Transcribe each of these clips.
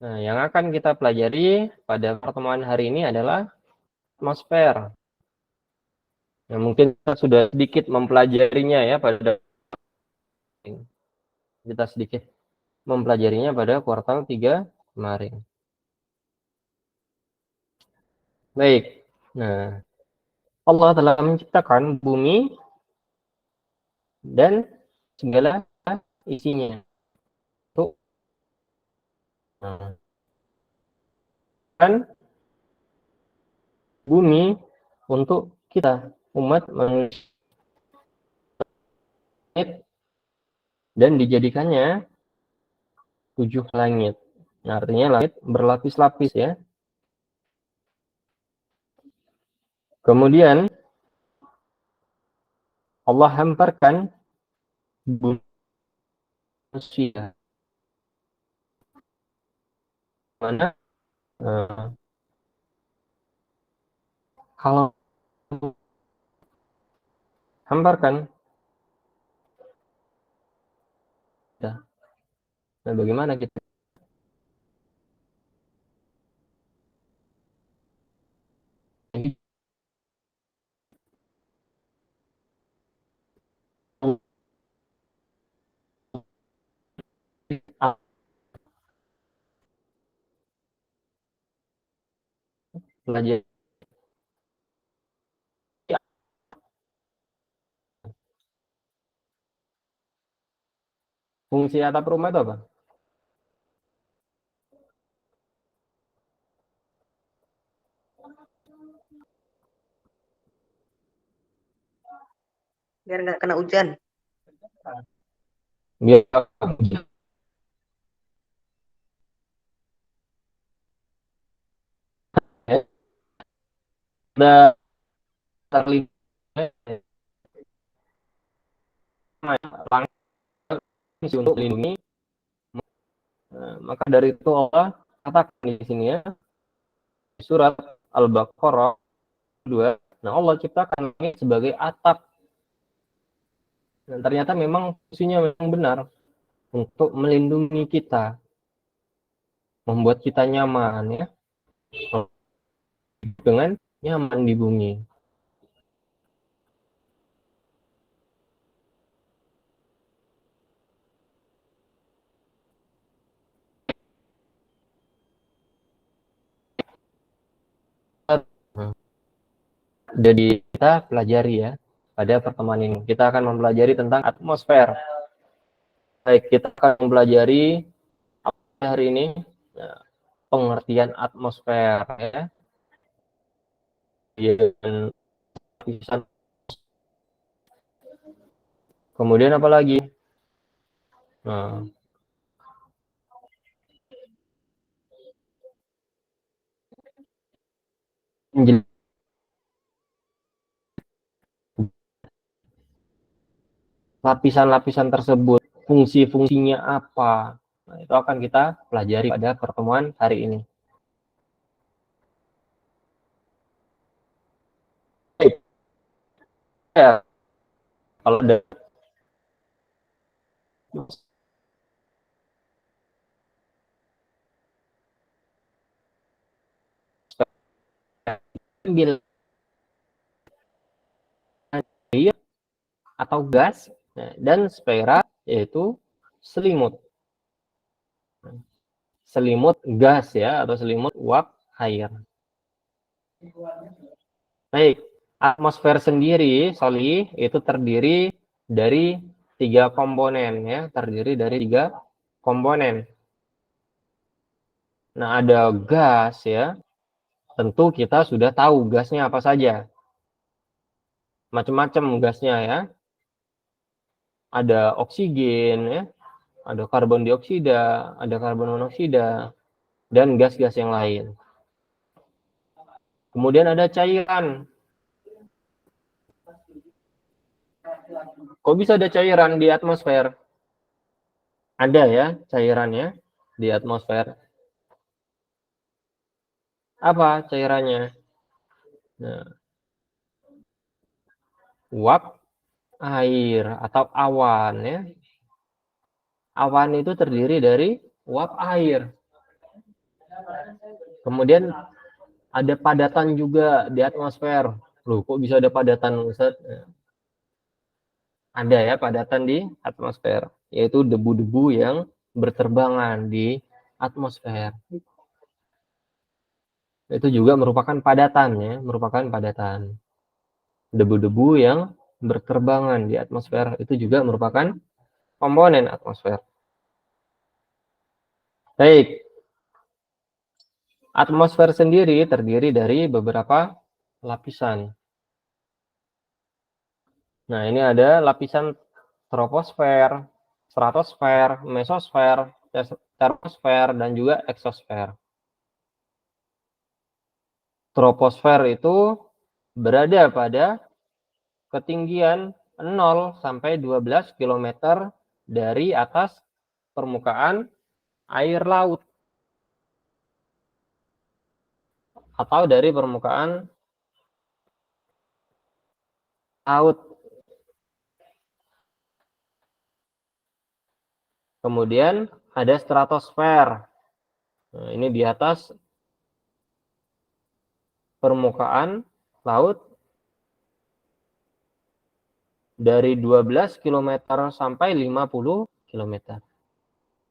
Nah, yang akan kita pelajari pada pertemuan hari ini adalah atmosfer. Nah, mungkin kita sudah sedikit mempelajarinya ya pada kuartal 3 kemarin. Baik. Nah, Allah telah menciptakan bumi dan segala isinya. Tuh. Nah, kan bumi untuk kita umat manusia dan dijadikannya 7 langit. Nah, artinya langit berlapis-lapis ya. Kemudian Allah hamparkan bumi manusia. Mana kalau hamparkan, ya. Nah, bagaimana kita? Pelajari fungsi atap rumah itu apa? Biar nggak kena hujan. Biar ada terlindung untuk melindungi. Nah, maka dari itu Allah katakan di sini ya, surat Al-Baqarah 2. Nah, Allah ciptakan ini sebagai atap. Dan ternyata memang fungsinya memang benar untuk melindungi kita, membuat kita nyaman ya, dengan nyaman di bumi. Jadi kita pelajari ya pada pertemuan ini. Kita akan mempelajari tentang atmosfer. Baik, kita akan mempelajari hari ini ya, pengertian atmosfer ya. Kemudian apa lagi? Nah, lapisan-lapisan tersebut, fungsi-fungsinya apa? Nah, itu akan kita pelajari pada pertemuan hari ini. Ya, kalau ada ambil air atau gas dan sfera yaitu selimut. Selimut gas ya atau selimut uap air. Baik, atmosfer sendiri, Soli, itu terdiri dari 3 komponen ya, terdiri dari 3 komponen. Nah, ada gas ya. Tentu kita sudah tahu gasnya apa saja. Macam-macam gasnya ya. Ada oksigen ya, ada karbon dioksida, ada karbon monoksida, dan gas-gas yang lain. Kemudian ada cairan. Kok bisa ada cairan di atmosfer? Ada ya cairannya di atmosfer. Apa cairannya? Nah, uap air atau awan ya. Awan itu terdiri dari uap air. Kemudian ada padatan juga di atmosfer. Loh, kok bisa ada padatan, Ustaz? Ada ya padatan di atmosfer, yaitu debu-debu yang berterbangan di atmosfer. Itu juga merupakan padatan ya, merupakan padatan. Debu-debu yang berterbangan di atmosfer itu juga merupakan komponen atmosfer. Baik, atmosfer sendiri terdiri dari beberapa lapisan. Nah, ini ada lapisan troposfer, stratosfer, mesosfer, termosfer, dan juga eksosfer. Troposfer itu berada pada ketinggian 0 sampai 12 km dari atas permukaan air laut atau dari permukaan laut. Kemudian ada stratosfer. Nah, ini di atas permukaan laut dari 12 km sampai 50 km.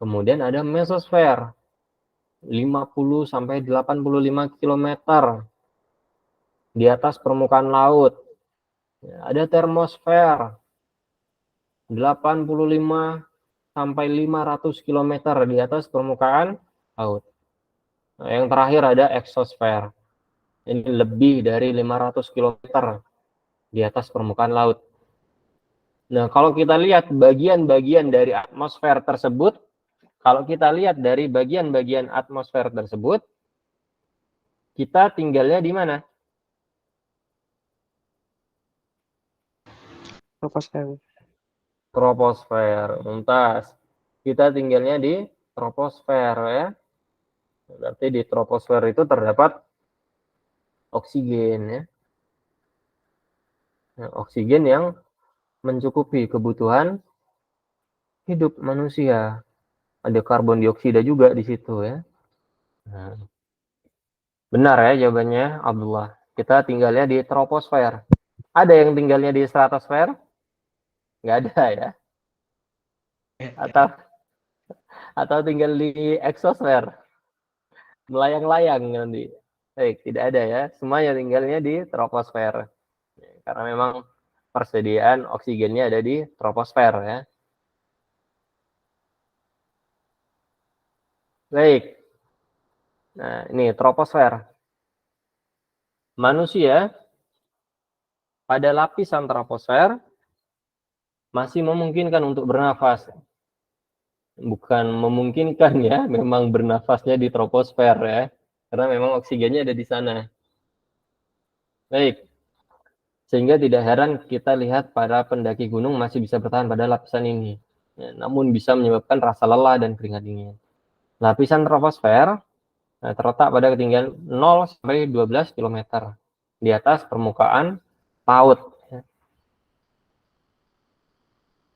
Kemudian ada mesosfer 50 sampai 85 km di atas permukaan laut. Ada termosfer 85 sampai 500 km di atas permukaan laut. Nah, yang terakhir ada eksosfer. Ini lebih dari 500 km di atas permukaan laut. Nah, kalau kita lihat bagian-bagian dari atmosfer tersebut, kalau kita lihat dari bagian-bagian atmosfer tersebut, kita tinggalnya di mana? Troposfer. Troposfer. Mumtaz. Kita tinggalnya di troposfer ya. Berarti di troposfer itu terdapat oksigen ya. Nah, oksigen yang mencukupi kebutuhan hidup manusia. Ada karbon dioksida juga di situ ya. Nah, benar ya jawabannya Abdullah. Kita tinggalnya di troposfer. Ada yang tinggalnya di stratosfer? Nggak ada ya. Atau tinggal di eksosfer. Melayang-layang nanti. Baik, tidak ada ya. Semuanya tinggalnya di troposfer. Karena memang persediaan oksigennya ada di troposfer ya. Baik. Nah, ini troposfer. Manusia pada lapisan troposfer masih memungkinkan untuk bernafas. Bukan memungkinkan ya, memang bernafasnya di troposfer ya. Karena memang oksigennya ada di sana. Baik. Sehingga tidak heran kita lihat para pendaki gunung masih bisa bertahan pada lapisan ini. Ya, namun bisa menyebabkan rasa lelah dan keringat dingin. Lapisan troposfer terletak pada ketinggian 0 sampai 12 km di atas permukaan laut.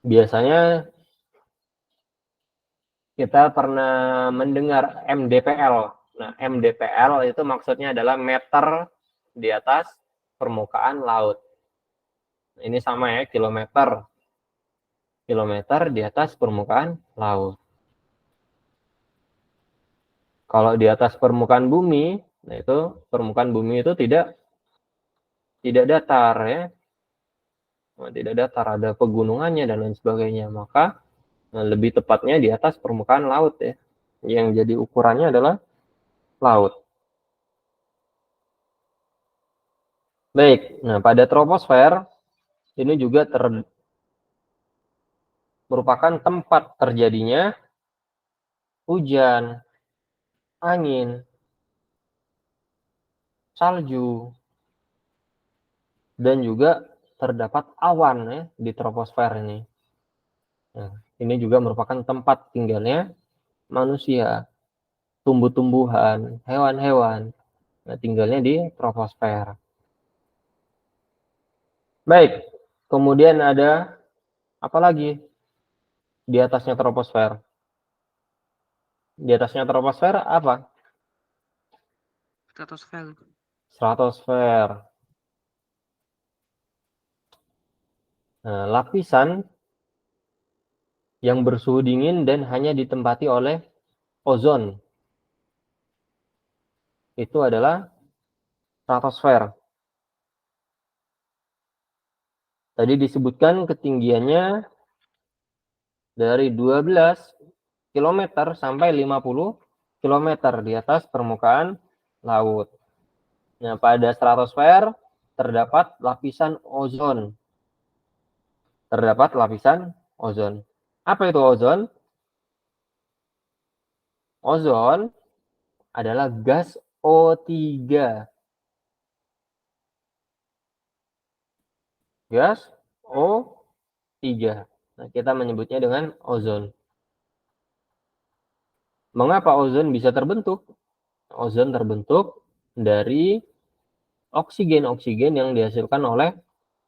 Biasanya kita pernah mendengar MDPL. Nah, MDPL itu maksudnya adalah meter di atas permukaan laut. Ini sama ya, kilometer. Kilometer di atas permukaan laut. Kalau di atas permukaan bumi, nah itu permukaan bumi itu tidak datar ya. Nah, tidak datar, ada pegunungannya dan lain sebagainya. Maka lebih tepatnya di atas permukaan laut ya. Yang jadi ukurannya adalah laut. Baik, nah pada troposfer ini juga merupakan tempat terjadinya hujan, angin, salju, dan juga terdapat awan ya di troposfer ini. Nah, ini juga merupakan tempat tinggalnya manusia, tumbuh-tumbuhan, hewan-hewan. Nah, tinggalnya di troposfer. Baik, kemudian ada apa lagi di atasnya troposfer? Di atasnya troposfer apa? Stratosfer. Nah, lapisan yang bersuhu dingin dan hanya ditempati oleh ozon. Itu adalah stratosfer. Tadi disebutkan ketinggiannya dari 12 km sampai 50 km di atas permukaan laut. Nah, pada stratosfer terdapat lapisan ozon. Apa itu ozon? Ozon adalah gas O3. Gas O3. Nah, kita menyebutnya dengan ozon. Mengapa ozon bisa terbentuk? Ozon terbentuk dari oksigen-oksigen yang dihasilkan oleh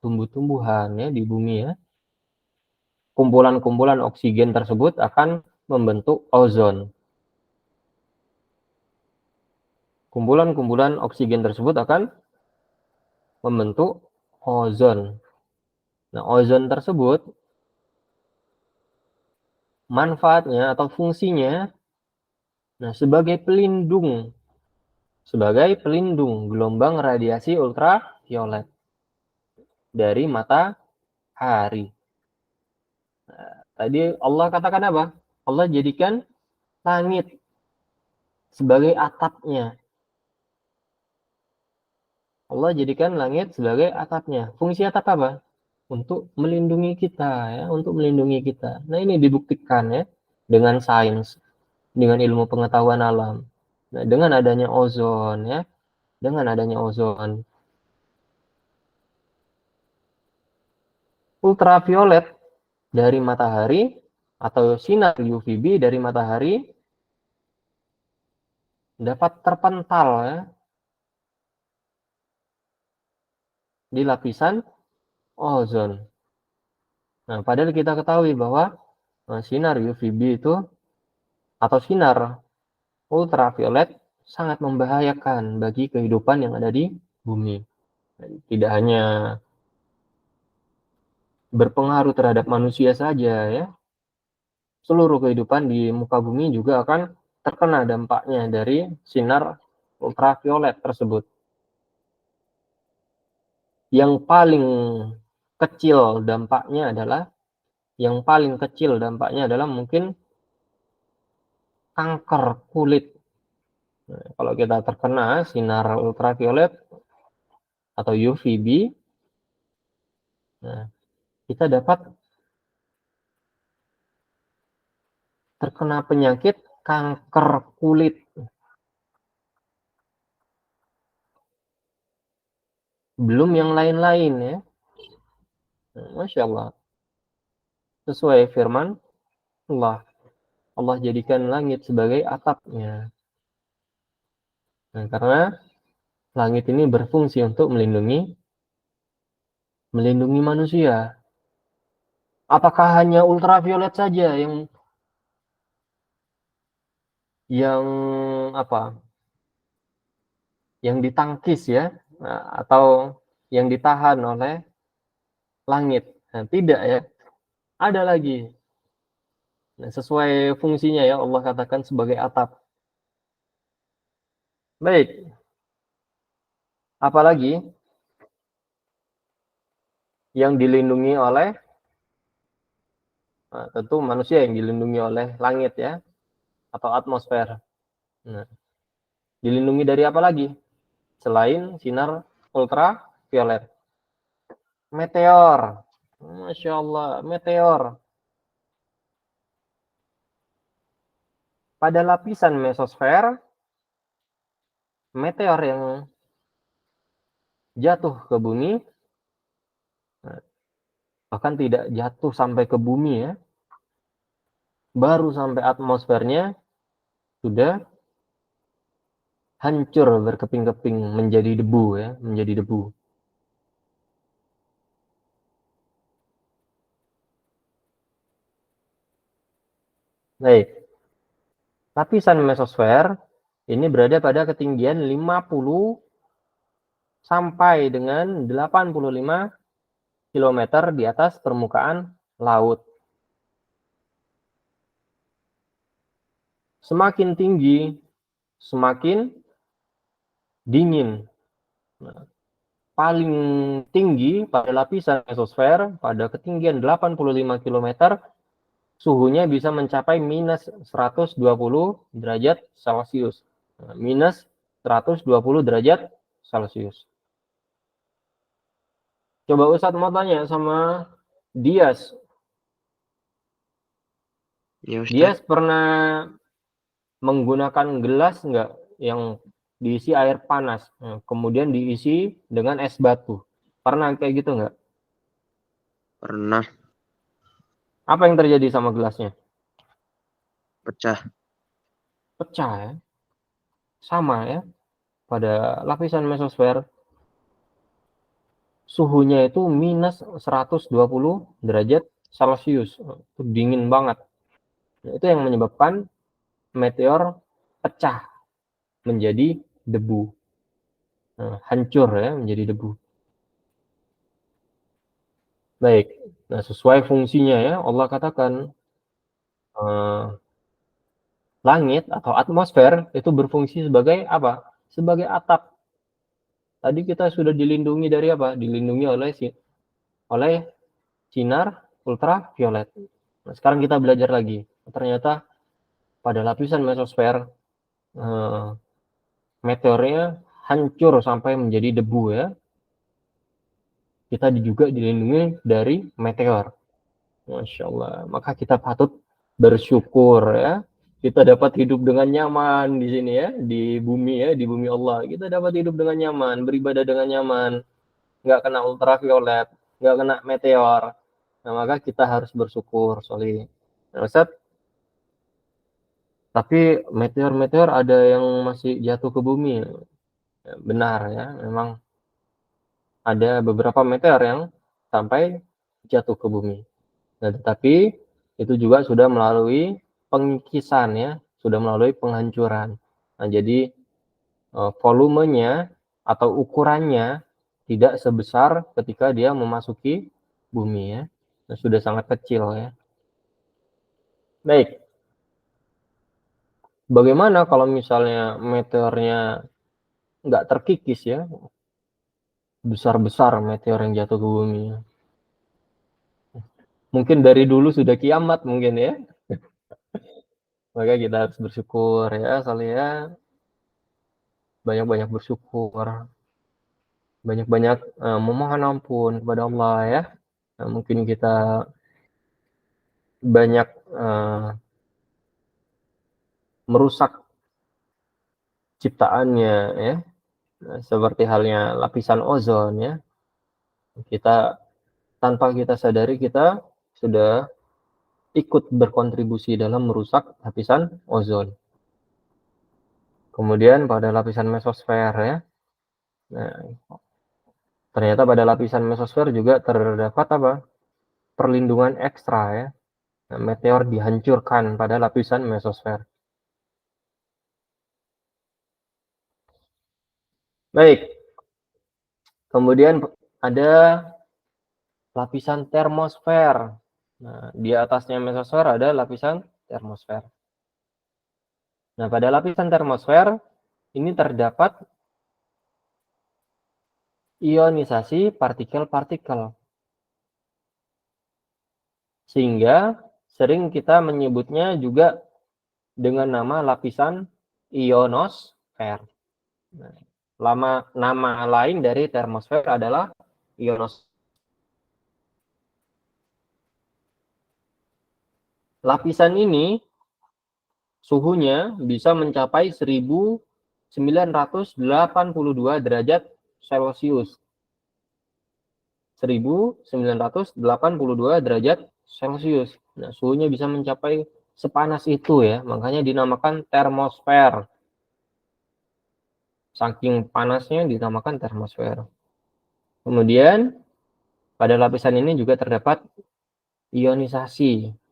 tumbuh-tumbuhan ya di bumi ya. Kumpulan-kumpulan oksigen tersebut akan membentuk ozon. Kumpulan-kumpulan oksigen tersebut akan membentuk ozon. Nah, ozon tersebut manfaatnya atau fungsinya sebagai pelindung gelombang radiasi ultraviolet dari matahari. Tadi Allah katakan apa? Allah jadikan langit sebagai atapnya. Allah jadikan langit sebagai atapnya. Fungsi atap apa? Untuk melindungi kita ya, untuk melindungi kita. Nah, ini dibuktikan ya dengan sains, dengan ilmu pengetahuan alam. Nah, dengan adanya ozon ya, ultraviolet dari matahari atau sinar UVB dari matahari dapat terpental ya di lapisan ozon. Nah, padahal kita ketahui bahwa sinar UVB itu atau sinar ultraviolet sangat membahayakan bagi kehidupan yang ada di bumi. Tidak hanya berpengaruh terhadap manusia saja ya. Seluruh kehidupan di muka bumi juga akan terkena dampaknya dari sinar ultraviolet tersebut. Yang paling kecil dampaknya adalah mungkin kanker kulit. Nah, kalau kita terkena sinar ultraviolet atau UVB, nah, kita dapat terkena penyakit kanker kulit. Belum yang lain-lain ya. Nah, Masya Allah. Sesuai firman Allah. Allah jadikan langit sebagai atapnya. Nah, karena langit ini berfungsi untuk melindungi manusia. Apakah hanya ultraviolet saja yang apa? Yang ditangkis ya, atau yang ditahan oleh langit? Nah, tidak ya. Ada lagi. Nah, sesuai fungsinya ya Allah katakan sebagai atap. Baik. Apalagi yang dilindungi oleh tentu manusia yang dilindungi oleh langit ya atau atmosfer. Nah, dilindungi dari apa lagi selain sinar ultraviolet? Meteor. Masya Allah, meteor. Pada lapisan mesosfer, meteor yang jatuh ke bumi, bahkan tidak jatuh sampai ke bumi ya, baru sampai atmosfernya sudah hancur berkeping-keping menjadi debu ya, menjadi debu. Baik, lapisan mesosfer Ini berada pada ketinggian 50 sampai dengan 85 km di atas permukaan laut. Semakin tinggi, semakin dingin. Nah, paling tinggi pada lapisan mesosfer pada ketinggian 85 km, suhunya bisa mencapai minus 120 derajat Celcius. Nah, minus 120 derajat Celcius. Coba Ustadz mau tanya sama Dias. Ya Dias Ustadz. pernah menggunakan gelas nggak yang diisi air panas, kemudian diisi dengan es batu? Pernah kayak gitu nggak? Pernah. Apa yang terjadi sama gelasnya? Pecah. Pecah ya. Sama ya. Pada lapisan mesosfer, suhunya itu minus 120 derajat Celcius. Itu dingin banget. Nah, itu yang menyebabkan meteor pecah menjadi debu. Nah, hancur ya menjadi debu. Baik. Nah, sesuai fungsinya ya, Allah katakan langit atau atmosfer itu berfungsi sebagai apa? Sebagai atap. Tadi kita sudah dilindungi dari apa? Dilindungi oleh sinar ultraviolet. Nah, sekarang kita belajar lagi. Ternyata pada lapisan mesosfer meteornya hancur sampai menjadi debu ya. Kita juga dilindungi dari meteor. Masya Allah. Maka kita patut bersyukur ya. Kita dapat hidup dengan nyaman di sini ya, di bumi ya, di bumi Allah. Kita dapat hidup dengan nyaman, beribadah dengan nyaman, nggak kena ultraviolet, nggak kena meteor. Nah, maka kita harus bersyukur, Soli. Nah, Ustaz, tapi meteor-meteor ada yang masih jatuh ke bumi. Ya, benar ya, memang ada beberapa meteor yang sampai jatuh ke bumi. Nah, tetapi itu juga sudah melalui pengikisan ya, sudah melalui penghancuran. Nah, jadi volumenya atau ukurannya tidak sebesar ketika dia memasuki bumi ya. Nah, sudah sangat kecil ya. Baik. Bagaimana kalau misalnya meteornya nggak terkikis ya, besar-besar meteor yang jatuh ke bumi? Mungkin dari dulu sudah kiamat mungkin ya. Maka kita harus bersyukur ya, soalnya banyak-banyak bersyukur, banyak-banyak memohon ampun kepada Allah ya. Nah, mungkin kita banyak merusak ciptaannya ya, seperti halnya lapisan ozon ya. Kita tanpa kita sadari kita sudah ikut berkontribusi dalam merusak lapisan ozon. Kemudian pada lapisan mesosfer ya. Nah, ternyata pada lapisan mesosfer juga terdapat apa? Perlindungan ekstra ya. Nah, meteor dihancurkan pada lapisan mesosfer. Baik. Kemudian ada lapisan termosfer. Nah, di atasnya mesosfer ada lapisan termosfer. Nah, pada lapisan termosfer ini terdapat ionisasi partikel-partikel. Sehingga sering kita menyebutnya juga dengan nama lapisan ionosfer. Nah, nama lain dari termosfer adalah ionosfer. Lapisan ini suhunya bisa mencapai 1982 derajat Celcius. 1982 derajat Celcius. Nah, suhunya bisa mencapai sepanas itu ya, makanya dinamakan termosfer. Saking panasnya dinamakan termosfer. Kemudian pada lapisan ini juga terdapat ionisasi.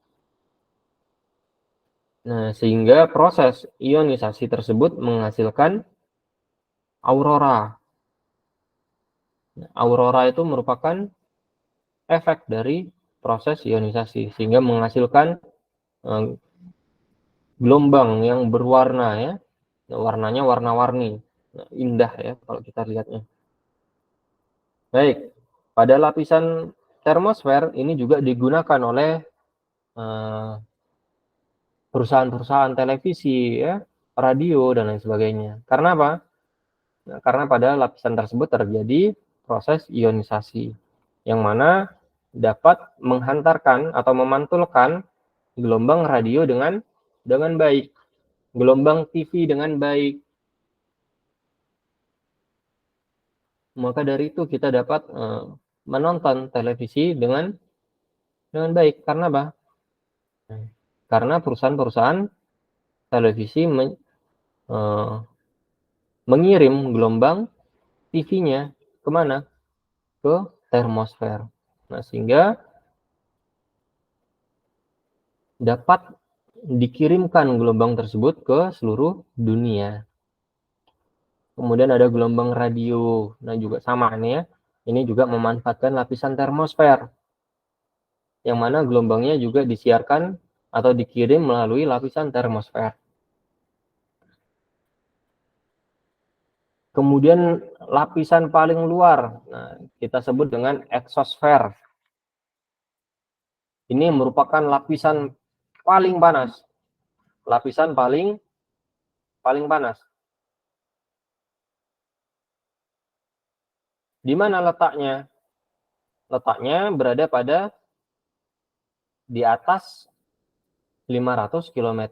Nah, sehingga proses ionisasi tersebut menghasilkan aurora. Nah, aurora itu merupakan efek dari proses ionisasi, sehingga menghasilkan gelombang yang berwarna ya. Nah, warnanya warna-warni. Nah, indah ya kalau kita lihatnya. Baik, pada lapisan termosfer ini juga digunakan oleh perusahaan-perusahaan televisi ya, radio dan lain sebagainya. Karena apa? Nah, karena pada lapisan tersebut terjadi proses ionisasi yang mana dapat menghantarkan atau memantulkan gelombang radio dengan baik, gelombang TV dengan baik. Maka dari itu kita dapat menonton televisi dengan baik. Karena apa? Karena perusahaan-perusahaan televisi mengirim gelombang TV-nya kemana? Ke termosfer. Nah, sehingga dapat dikirimkan gelombang tersebut ke seluruh dunia. Kemudian ada gelombang radio. Nah, juga sama nih ya. Ini juga memanfaatkan lapisan termosfer. Yang mana gelombangnya juga disiarkan atau dikirim melalui lapisan termosfer. Kemudian lapisan paling luar, nah, kita sebut dengan eksosfer. Ini merupakan lapisan paling panas. Lapisan paling panas. Di mana letaknya? Letaknya berada pada di atas 500 km,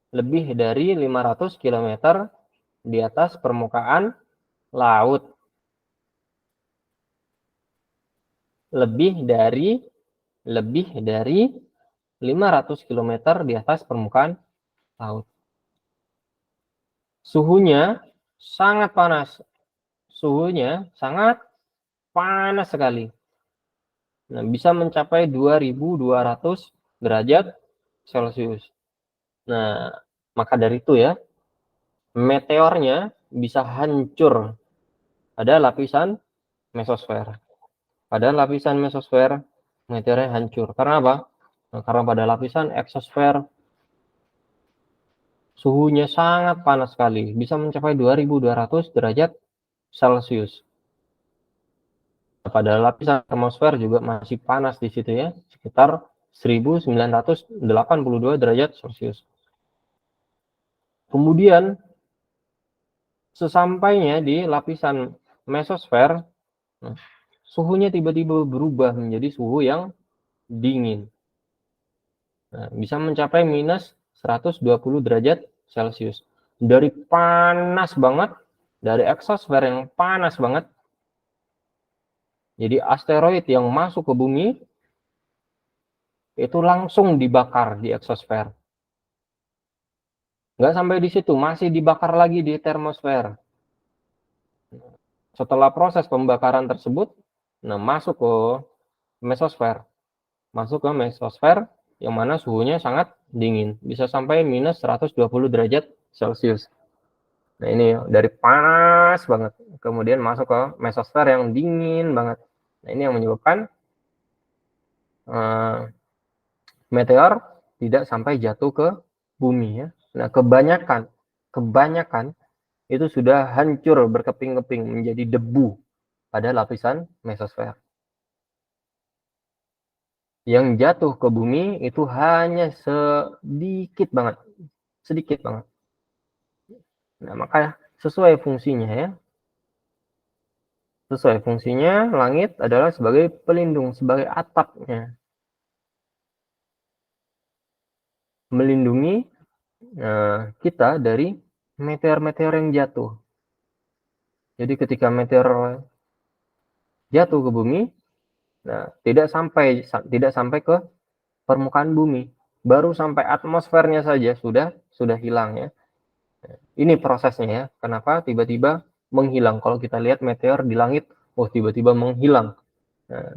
lebih dari 500 km di atas permukaan laut. Lebih dari 500 km di atas permukaan laut. Suhunya sangat panas. Suhunya sangat panas sekali. Nah, bisa mencapai 2200 derajat Celcius. Nah, maka dari itu ya, meteornya bisa hancur pada lapisan mesosfer. Pada lapisan mesosfer, meteornya hancur. Karena apa? Nah, karena pada lapisan eksosfer, suhunya sangat panas sekali. Bisa mencapai 2200 derajat Celcius. Pada lapisan termosfer juga masih panas di situ ya, sekitar 1982 derajat Celcius. Kemudian sesampainya di lapisan mesosfer, suhunya tiba-tiba berubah menjadi suhu yang dingin. Nah, bisa mencapai minus 120 derajat Celcius. Dari panas banget, dari eksosfer yang panas banget, jadi asteroid yang masuk ke bumi itu langsung dibakar di eksosfer. Nggak sampai di situ, masih dibakar lagi di termosfer. Setelah proses pembakaran tersebut, nah masuk ke mesosfer. Masuk ke mesosfer yang mana suhunya sangat dingin. Bisa sampai minus 120 derajat Celcius. Nah ini dari panas banget. Kemudian masuk ke mesosfer yang dingin banget. Nah ini yang menyebabkan meteor tidak sampai jatuh ke bumi ya. Nah kebanyakan itu sudah hancur berkeping-keping menjadi debu pada lapisan mesosfer. Yang jatuh ke bumi itu hanya sedikit banget. Nah, maka sesuai fungsinya ya. Sesuai fungsinya, langit adalah sebagai pelindung, sebagai atapnya. Melindungi kita dari meteor-meteor yang jatuh. Jadi ketika meteor jatuh ke bumi, nah, tidak sampai ke permukaan bumi, baru sampai atmosfernya saja sudah hilang ya. Ini prosesnya ya. Kenapa tiba-tiba menghilang? Kalau kita lihat meteor di langit, oh tiba-tiba menghilang. Nah,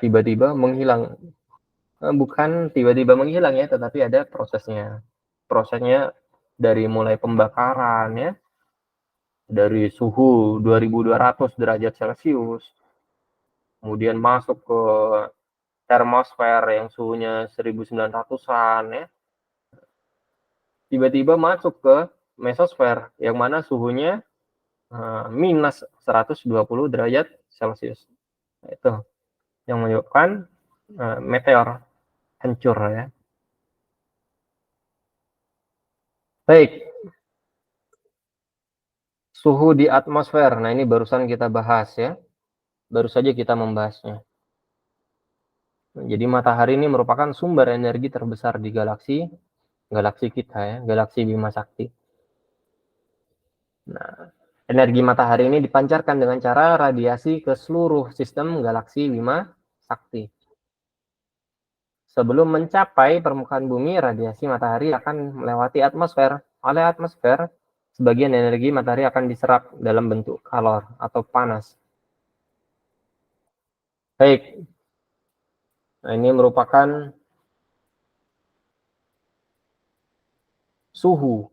tiba-tiba menghilang. bukan tiba-tiba menghilang ya, tetapi ada prosesnya. Prosesnya dari mulai pembakaran ya, dari suhu 2200 derajat Celcius, kemudian masuk ke termosfer yang suhunya 1900-an ya, tiba-tiba masuk ke mesosfer yang mana suhunya minus 120 derajat Celcius. Nah, itu yang menyebabkan meteor hancur ya. Baik, suhu di atmosfer. Nah, ini barusan kita bahas ya. Baru saja kita membahasnya. Jadi matahari ini merupakan sumber energi terbesar di galaksi kita ya, galaksi Bima Sakti. Nah, energi matahari ini dipancarkan dengan cara radiasi ke seluruh sistem galaksi Bima Sakti. Sebelum mencapai permukaan bumi, radiasi matahari akan melewati atmosfer. Oleh atmosfer, sebagian energi matahari akan diserap dalam bentuk kalor atau panas. Baik, nah, ini merupakan suhu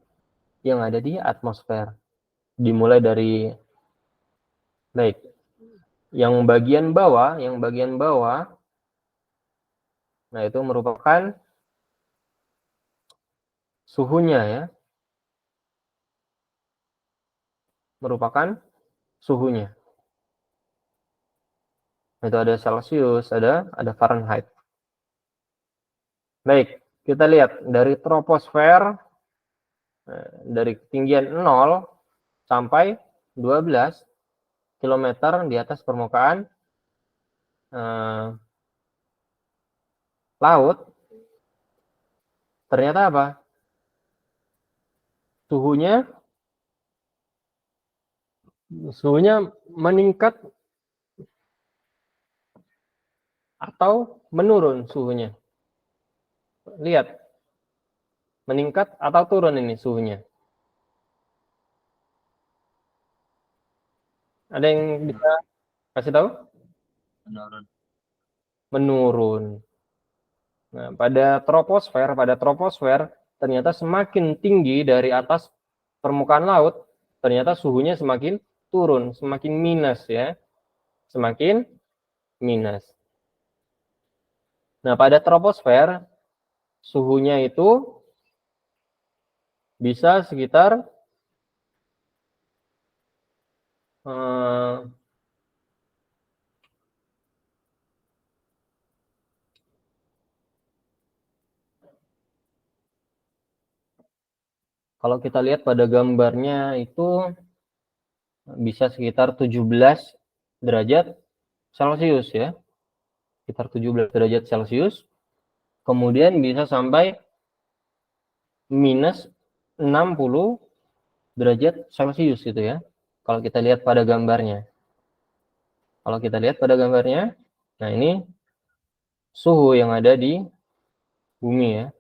yang ada di atmosfer. Dimulai dari, baik, yang bagian bawah, nah itu merupakan suhunya ya, merupakan suhunya. Itu ada Celcius, ada Fahrenheit. Baik, kita lihat dari troposfer, dari ketinggian 0 sampai 12 km di atas permukaan laut, ternyata apa? Suhunya meningkat atau menurun suhunya. Lihat, meningkat atau turun ini suhunya. Ada yang bisa kasih tahu? Menurun. Nah, pada troposfer ternyata semakin tinggi dari atas permukaan laut, ternyata suhunya semakin turun, semakin minus ya. Semakin minus. Nah, pada troposfer suhunya itu bisa sekitar kalau kita lihat pada gambarnya itu bisa sekitar 17 derajat Celcius ya. Sekitar 17 derajat Celcius. Kemudian bisa sampai minus 60 derajat Celcius gitu ya. Kalau kita lihat pada gambarnya. Nah ini suhu yang ada di bumi ya.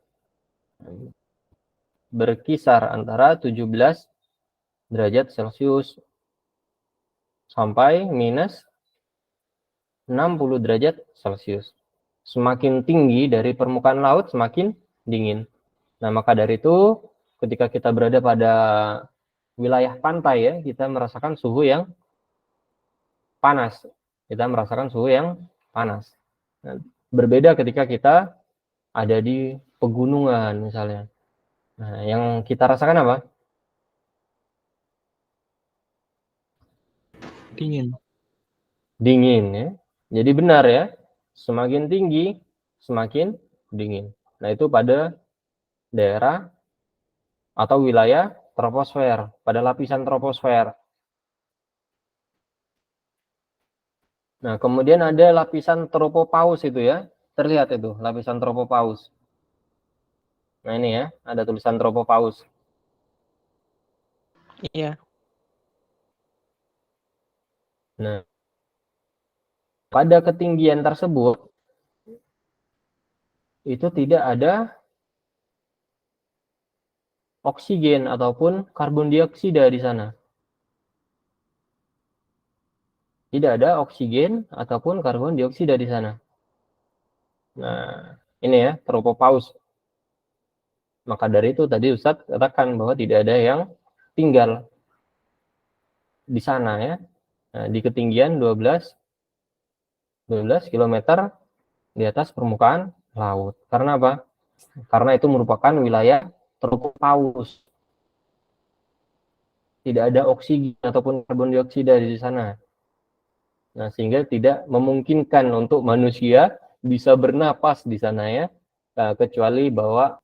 Berkisar antara 17 derajat Celcius sampai minus 60 derajat Celcius. Semakin tinggi dari permukaan laut, semakin dingin. Nah, maka dari itu, ketika kita berada pada wilayah pantai ya, kita merasakan suhu yang panas. Nah, berbeda ketika kita ada di pegunungan misalnya. Nah, yang kita rasakan apa? Dingin ya. Jadi benar ya, semakin tinggi, semakin dingin. Nah, itu pada daerah atau wilayah troposfer, pada lapisan troposfer. Nah, kemudian ada lapisan tropopaus itu ya. Terlihat itu, lapisan tropopaus. Nah, ini ya, ada tulisan tropopaus. Iya. Nah, pada ketinggian tersebut, itu tidak ada oksigen ataupun karbon dioksida di sana. Tidak ada oksigen ataupun karbon dioksida di sana. Nah, ini ya, tropopause. Maka dari itu tadi Ustadz katakan bahwa tidak ada yang tinggal di sana ya. Nah, di ketinggian 12 km di atas permukaan laut. Karena apa? Karena itu merupakan wilayah tropopause. Tidak ada oksigen ataupun karbon dioksida di sana. Nah, sehingga tidak memungkinkan untuk manusia bisa bernapas di sana ya. Nah, kecuali bawa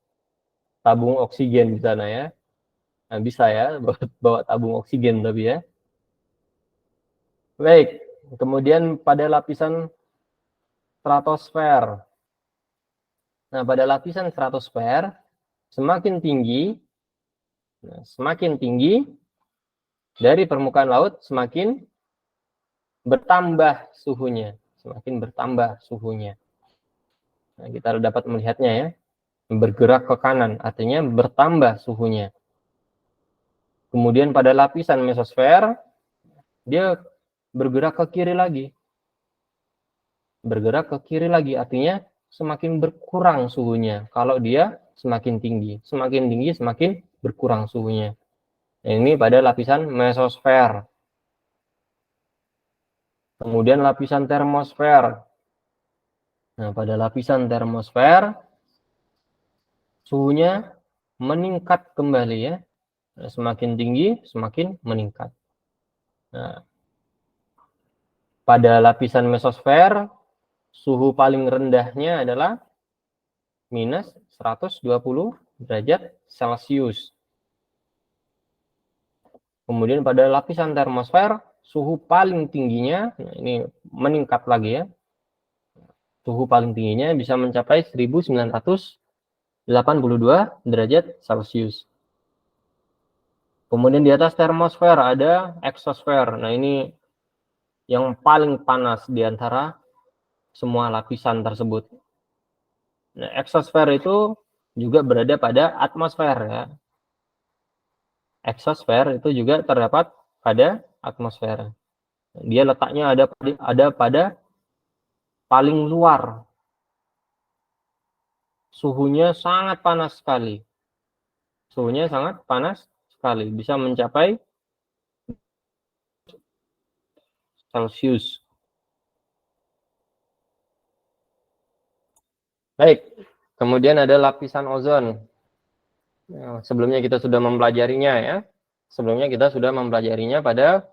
tabung oksigen di sana ya. Nah, bisa ya bawa tabung oksigen tapi ya. Baik, kemudian pada lapisan stratosfer. Nah, pada lapisan stratosfer semakin tinggi dari permukaan laut semakin bertambah suhunya, Nah, kita dapat melihatnya ya, bergerak ke kanan, artinya bertambah suhunya. Kemudian pada lapisan mesosfer dia bergerak ke kiri lagi, artinya semakin berkurang suhunya. Kalau dia semakin tinggi semakin berkurang suhunya. Nah, ini pada lapisan mesosfer. Kemudian lapisan termosfer. Nah, pada lapisan termosfer suhunya meningkat kembali ya. Nah, semakin tinggi semakin meningkat. Nah, pada lapisan mesosfer suhu paling rendahnya adalah minus 120 derajat Celcius. Kemudian pada lapisan termosfer suhu paling tingginya, nah ini meningkat lagi ya. Suhu paling tingginya bisa mencapai 1982 derajat Celcius. Kemudian di atas termosfer ada eksosfer. Nah, ini yang paling panas di antara semua lapisan tersebut. Nah, eksosfer itu juga berada pada atmosfer ya. Eksosfer itu juga terdapat pada atmosfer. Dia letaknya ada pada paling luar. Suhunya sangat panas sekali. Bisa mencapai Celcius. Baik, kemudian ada lapisan ozon. Sebelumnya kita sudah mempelajarinya ya. Pada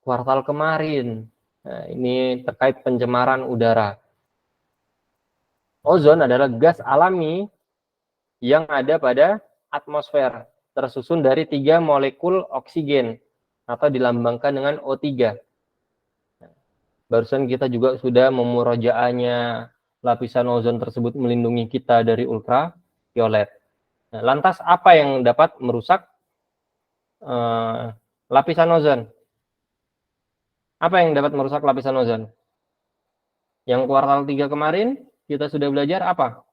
kuartal kemarin. Nah, ini terkait pencemaran udara. Ozon adalah gas alami yang ada pada atmosfer, tersusun dari 3 molekul oksigen atau dilambangkan dengan O3. Barusan kita juga sudah memurojaahnya lapisan ozon tersebut melindungi kita dari ultraviolet. Nah, lantas apa yang dapat merusak lapisan ozon? Apa yang dapat merusak lapisan ozon? Yang kuartal 3 kemarin kita sudah belajar apa?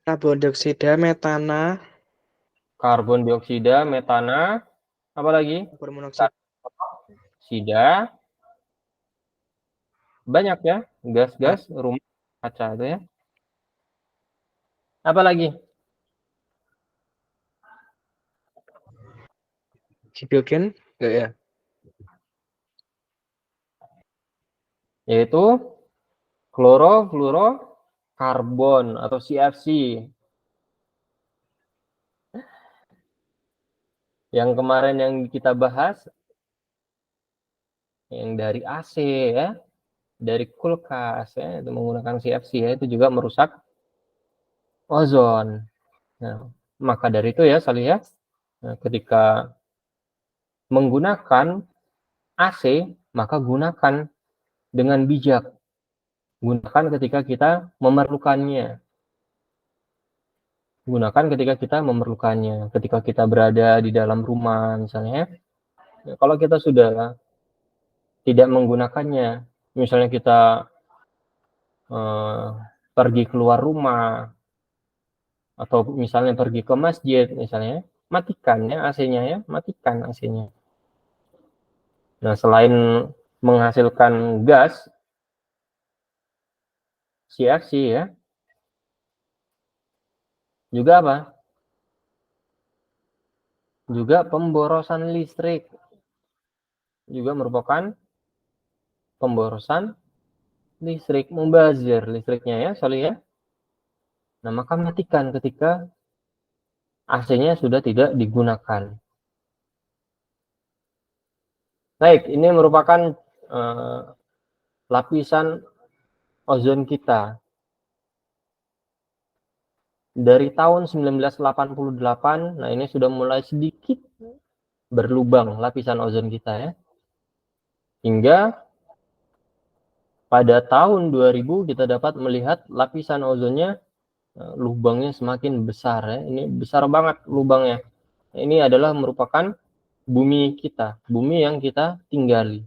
Karbon dioksida, metana, Karbon dioksida, metana, apa lagi? karbon monoksida. Sida. Banyak ya, gas-gas rumah kaca itu ya. Apa lagi? Hidrogen, enggak ya? Yaitu klorofluorokarbon atau CFC. Yang kemarin yang kita bahas yang dari AC ya, dari kulkas ya, itu menggunakan CFC ya, itu juga merusak ozon. Nah, maka dari itu ya saya lihat ketika menggunakan AC maka gunakan dengan bijak. Gunakan ketika kita memerlukannya. Ketika kita berada di dalam rumah misalnya. Ya, kalau kita sudah tidak menggunakannya, misalnya kita pergi keluar rumah atau misalnya pergi ke masjid misalnya, matikan ya AC-nya ya, matikan AC-nya. Nah, selain menghasilkan gas aksi ya. Juga apa? Juga pemborosan listrik. Juga merupakan pemborosan listrik, membazir listriknya ya, sorry ya. Nah, maka matikan ketika AC-nya sudah tidak digunakan. Baik, ini merupakan lapisan ozon kita. Dari tahun 1988, nah ini sudah mulai sedikit berlubang lapisan ozon kita ya. Hingga pada tahun 2000 kita dapat melihat lapisan ozonnya lubangnya semakin besar ya. Ini besar banget lubangnya. Ini adalah merupakan bumi kita, bumi yang kita tinggali.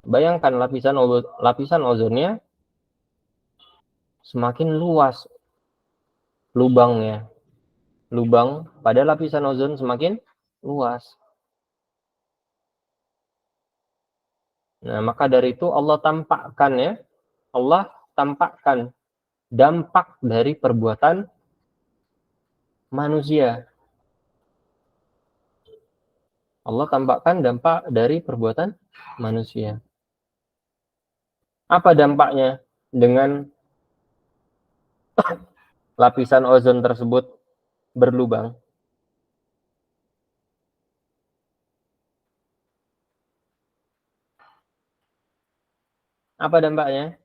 Bayangkan lapisan ozonnya semakin luas lubangnya. Lubang pada lapisan ozon semakin luas. Nah, maka dari itu Allah tampakkan ya. Allah tampakkan dampak dari perbuatan manusia. Allah tampakkan dampak dari perbuatan manusia. Apa dampaknya dengan lapisan ozon tersebut berlubang? Apa dampaknya?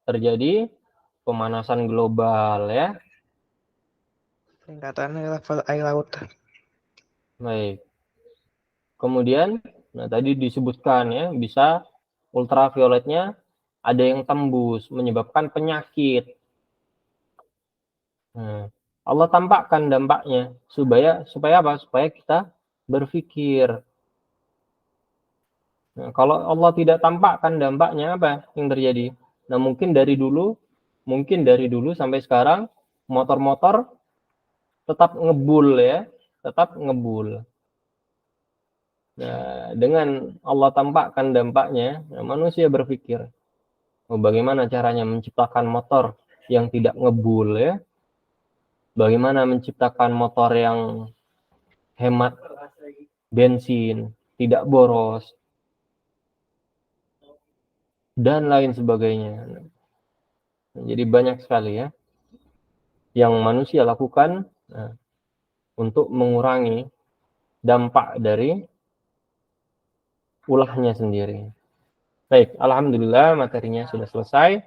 Terjadi pemanasan global ya. Peningkatan level air laut. Baik. Kemudian, nah tadi disebutkan ya, bisa ultravioletnya ada yang tembus, menyebabkan penyakit. Nah, Allah tampakkan dampaknya supaya apa? Supaya kita berpikir. Nah, kalau Allah tidak tampakkan dampaknya, apa yang terjadi? Nah, mungkin dari dulu sampai sekarang motor-motor tetap ngebul ya, tetap ngebul. Nah, dengan Allah tampakkan dampaknya, nah, manusia berpikir, oh, bagaimana caranya menciptakan motor yang tidak ngebul ya? Bagaimana menciptakan motor yang hemat bensin, tidak boros, dan lain sebagainya. Jadi banyak sekali ya yang manusia lakukan untuk mengurangi dampak dari ulahnya sendiri. Baik, alhamdulillah materinya sudah selesai.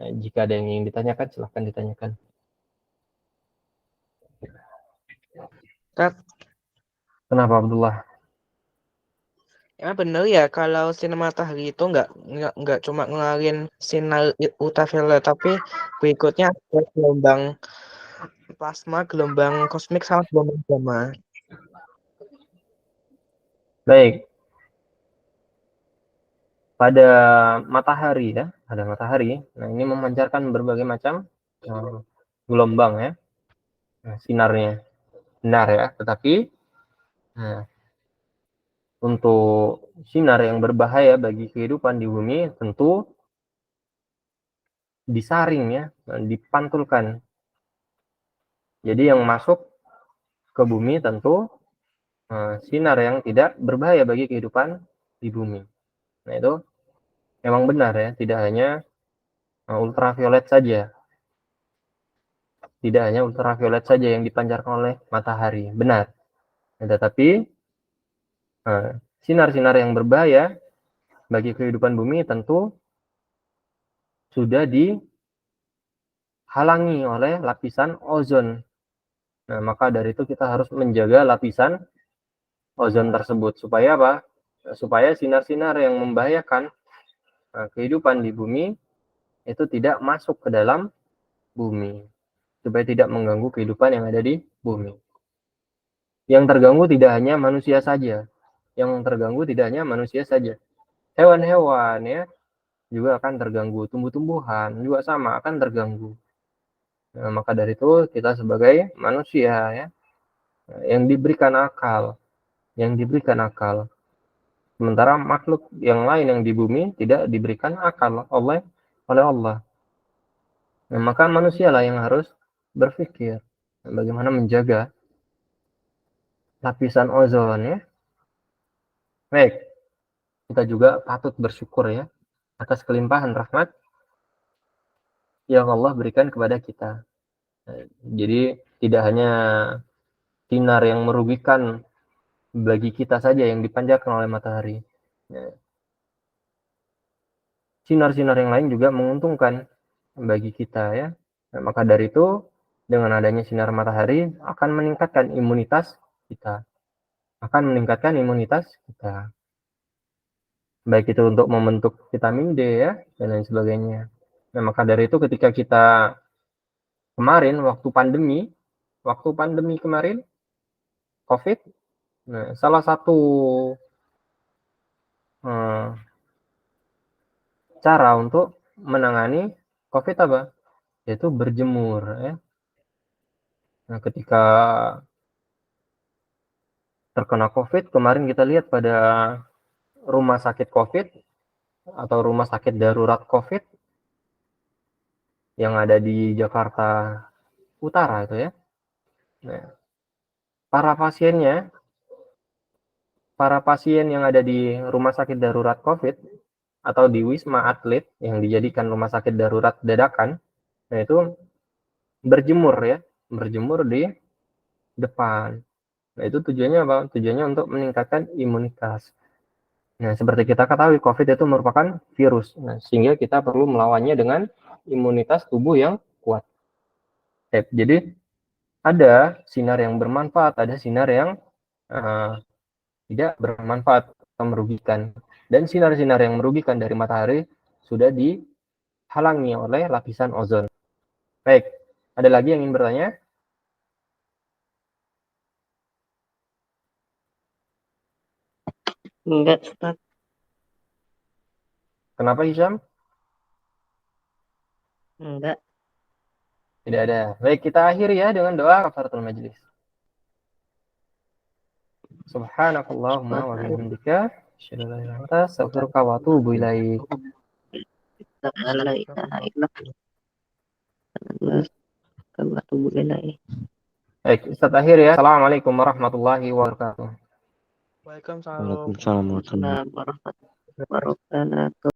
Nah, jika ada yang ingin ditanyakan, silahkan ditanyakan. Kenapa Abdullah? Ya bener ya kalau sinar matahari itu nggak cuma ngeluarin sinar ultraviolet, tapi berikutnya ada gelombang plasma, gelombang kosmik sama gelombang gamma. Baik. Pada matahari ya, ada matahari. Nah, ini memancarkan berbagai macam gelombang ya. Nah, sinarnya benar ya, tetapi untuk sinar yang berbahaya bagi kehidupan di bumi tentu disaring ya, dipantulkan. Jadi yang masuk ke bumi tentu sinar yang tidak berbahaya bagi kehidupan di bumi. Nah, itu memang benar ya, tidak hanya ultraviolet saja. Tidak hanya ultraviolet saja yang dipancarkan oleh matahari, benar. Nah, tetapi sinar-sinar yang berbahaya bagi kehidupan bumi tentu sudah dihalangi oleh lapisan ozon. Nah, maka dari itu kita harus menjaga lapisan ozon tersebut. Supaya apa? Supaya sinar-sinar yang membahayakan kehidupan di bumi itu tidak masuk ke dalam bumi. Supaya tidak mengganggu kehidupan yang ada di bumi. Yang terganggu tidak hanya manusia saja. Yang terganggu tidak hanya manusia saja. Hewan-hewan ya juga akan terganggu. Tumbuh-tumbuhan juga sama akan terganggu. Nah, maka dari itu kita sebagai manusia ya yang diberikan akal, Sementara makhluk yang lain yang di bumi tidak diberikan akal oleh Allah. Nah, maka manusialah yang harus berpikir bagaimana menjaga lapisan ozon ya. Baik, kita juga patut bersyukur ya atas kelimpahan rahmat yang Allah berikan kepada kita. Jadi tidak hanya sinar yang merugikan bagi kita saja yang dipancarkan oleh matahari. Sinar-sinar yang lain juga menguntungkan bagi kita ya. Nah, maka dari itu dengan adanya sinar matahari akan meningkatkan imunitas kita. Baik itu untuk membentuk vitamin D ya dan lain sebagainya. Nah, maka dari itu ketika kita kemarin waktu pandemi kemarin COVID, nah, salah satu cara untuk menangani COVID apa? Yaitu berjemur ya. Nah, ketika terkena COVID kemarin kita lihat pada rumah sakit COVID atau rumah sakit darurat COVID yang ada di Jakarta Utara itu ya. Nah, para pasien yang ada di rumah sakit darurat COVID atau di Wisma Atlet yang dijadikan rumah sakit darurat dadakan, nah itu berjemur di depan. Nah, itu tujuannya apa? Tujuannya untuk meningkatkan imunitas. Nah, seperti kita ketahui COVID itu merupakan virus. Nah, sehingga kita perlu melawannya dengan imunitas tubuh yang kuat. Jadi ada sinar yang bermanfaat, ada sinar yang tidak bermanfaat atau merugikan. Dan sinar-sinar yang merugikan dari matahari sudah dihalangi oleh lapisan ozon. Baik, ada lagi yang ingin bertanya? Enggak, Ustaz. Kenapa Hisham? Enggak. Tidak ada. Baik, kita akhiri ya dengan doa kafaratul majlis. Subhanakallahumma wa bihamdika asyhadu an la ilaha illa anta astaghfiruka wa atubu ilaik. La ilaha illallah. Baik, Ustaz akhir ya. Assalamualaikum warahmatullahi wabarakatuh. Waalaikumsalam. Waalaikumsalam warahmatullahi Warahmatullahi wabarakatuh.